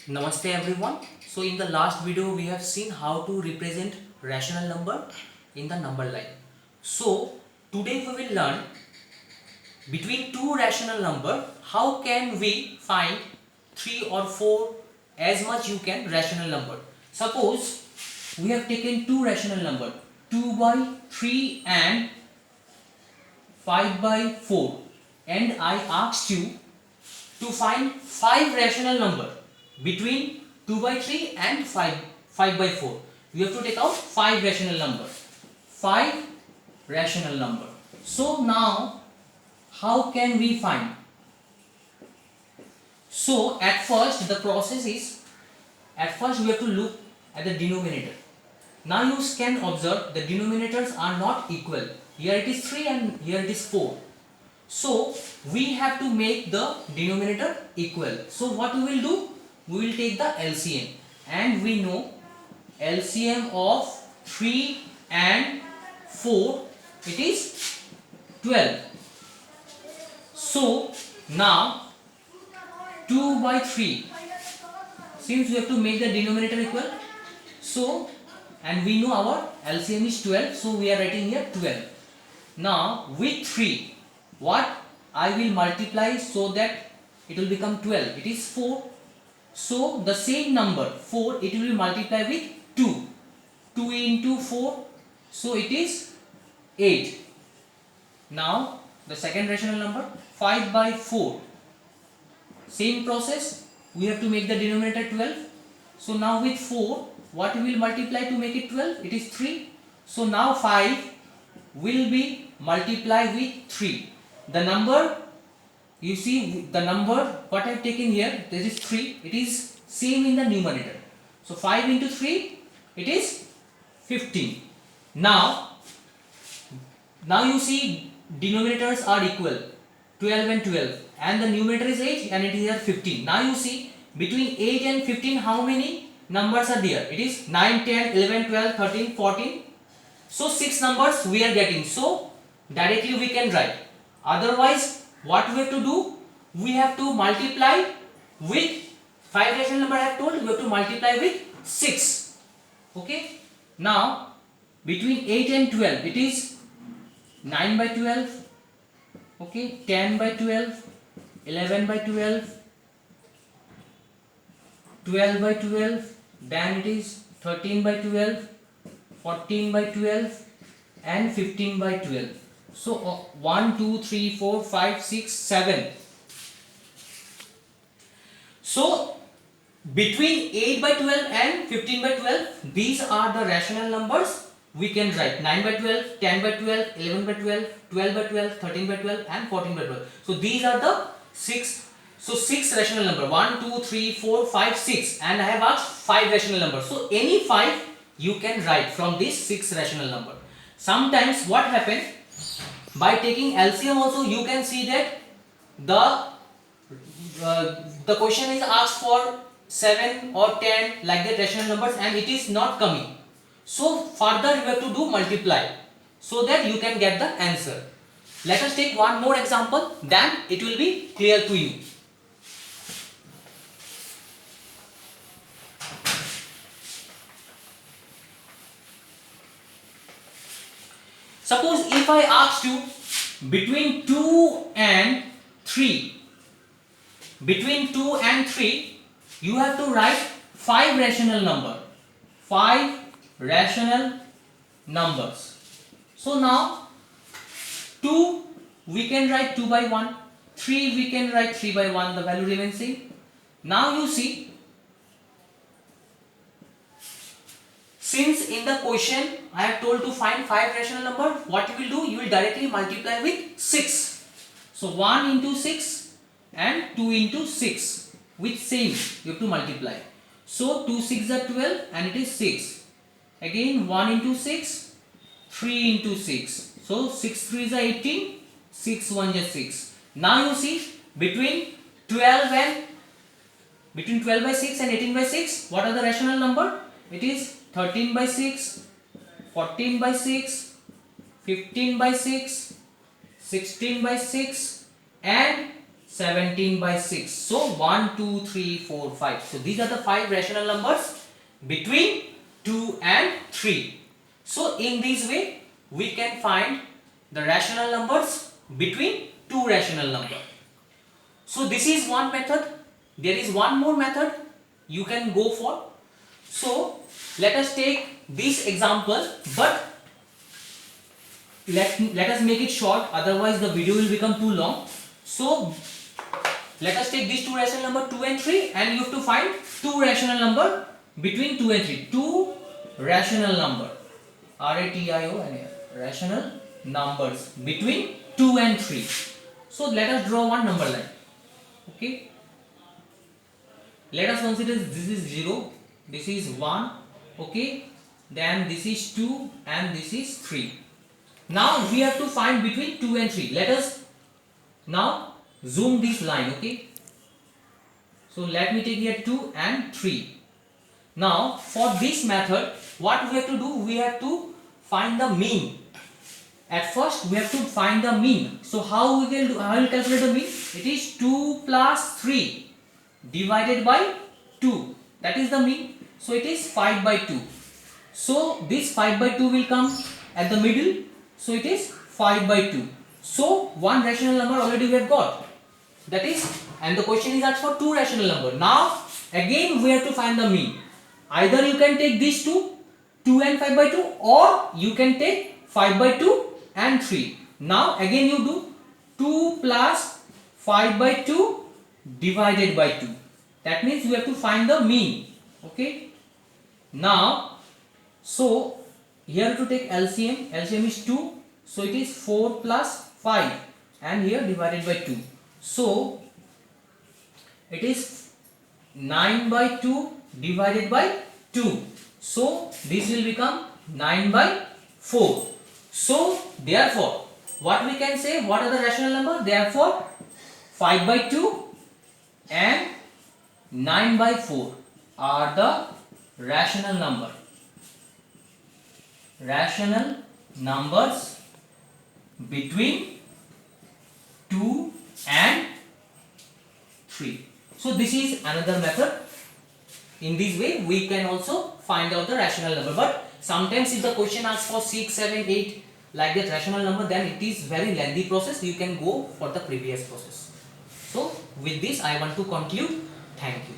Namaste everyone. So in the last video we have seen how to represent rational number in the number line. So today we will learn between two rational number how can we find 3 or 4 as much you can rational number. Suppose we have taken two rational number 2 by 3 and 5 by 4 and I asked you to find 5 rational number between 2 by 3 and 5 by 4. You have to take out 5 rational number. 5 rational number. So now how can we find? So at first the process is, at first we have to look at the denominator. Now you can observe the denominators are not equal. Here it is 3 and here it is 4. So we have to make the denominator equal. So what we will do? We will take the LCM, and we know LCM of 3 and 4, it is 12. So now 2 by 3, since we have to make the denominator equal, so and we know our LCM is 12, so we are writing here 12. Now with 3, what I will multiply so that it will become 12, it is 4. So the same number 4, it will multiply with 2. 2 into 4, so it is 8. Now the second rational number 5 by 4, same process, we have to make the denominator 12. So now with 4, what we will multiply to make it 12? It is 3. So now 5 will be multiplied with 3. The number, you see the number what I have taken here, this is 3, it is same in the numerator. So 5 into 3, it is 15. Now you see denominators are equal, 12 and 12, and the numerator is 8 and it is here 15. Now you see between 8 and 15 how many numbers are there? It is 9, 10, 11, 12, 13, 14. So 6 numbers we are getting. So directly we can write. Otherwise what we have to do? We have to multiply with 5 rational number I have told, we have to multiply with 6. Okay. Now between 8 and 12 it is 9 by 12. Okay. 10 by 12. 11 by 12. 12 by 12. Then it is 13 by 12. 14 by 12 and 15 by 12. So 1, 2, 3, 4, 5, 6, 7. So between 8 by 12 and 15 by 12, these are the rational numbers we can write. 9 by 12, 10 by 12, 11 by 12, 12 by 12, 13 by 12 and 14 by 12. So these are the 6. So 6 rational number. 1, 2, 3, 4, 5, 6. And I have asked 5 rational numbers. So any 5 you can write from this 6 rational number. Sometimes what happens, by taking LCM also you can see that the question is asked for 7 or 10 like that rational numbers and it is not coming. So further you have to do multiply so that you can get the answer. Let us take one more example, then it will be clear to you. Suppose if I asked you between 2 and 3, between 2 and 3, you have to write 5 rational number. 5 rational numbers. So now 2 we can write 2 by 1, 3 we can write 3 by 1, the value remains same. Now you see, since in the question I have told to find 5 rational number, what you will do? You will directly multiply with 6. So 1 into 6 and 2 into 6 with same you have to multiply. So 2 6 are 12 and it is 6. Again 1 into 6, 3 into 6. So 6 3 is 18, 6 1 is 6. Now you see between 12 by 6 and 18 by 6, what are the rational number? It is 13 by 6, 14 by 6, 15 by 6, 16 by 6 and 17 by 6. So 1, 2, 3, 4, 5. So these are the 5 rational numbers between 2 and 3. So in this way we can find the rational numbers between two rational numbers. So this is one method. There is one more method you can go for. So let us take this example, but let us make it short, otherwise the video will become too long. So let us take these two rational number 2 and 3, and you have to find two rational number between 2 and 3. Two rational number, RATIONA, rational numbers between 2 and 3. So let us draw one number line. Okay, let us consider this is 0, this is 1, okay, then this is 2 and this is 3. Now we have to find between 2 and 3. Let us now zoom this line. Okay, so let me take here 2 and 3. Now for this method, what we have to do, we have to find the mean. At first we have to find the mean. So how we will do, how will calculate the mean? It is 2 plus 3 divided by 2, that is the mean. So it is 5 by 2. So this 5 by 2 will come at the middle, so it is 5 by 2. So one rational number already we have got, that is, and the question is asked for two rational number. Now again we have to find the mean. Either you can take these two, 2 and 5 by 2, or you can take 5 by 2 and 3. Now again you do 2 plus 5 by 2 divided by 2. That means you have to find the mean. Okay. Now, so here to take LCM. LCM is 2. So it is 4 plus 5 and here divided by 2. So it is 9 by 2 divided by 2. So this will become 9 by 4. So therefore what we can say, what are the rational number? Therefore 5 by 2 and 9 by 4 are the rational number. Rational numbers between 2 and 3. So this is another method. In this way we can also find out the rational number. But sometimes if the question asks for 6, 7, 8 like that rational number, then it is very lengthy process. You can go for the previous process. So with this I want to conclude. Thank you.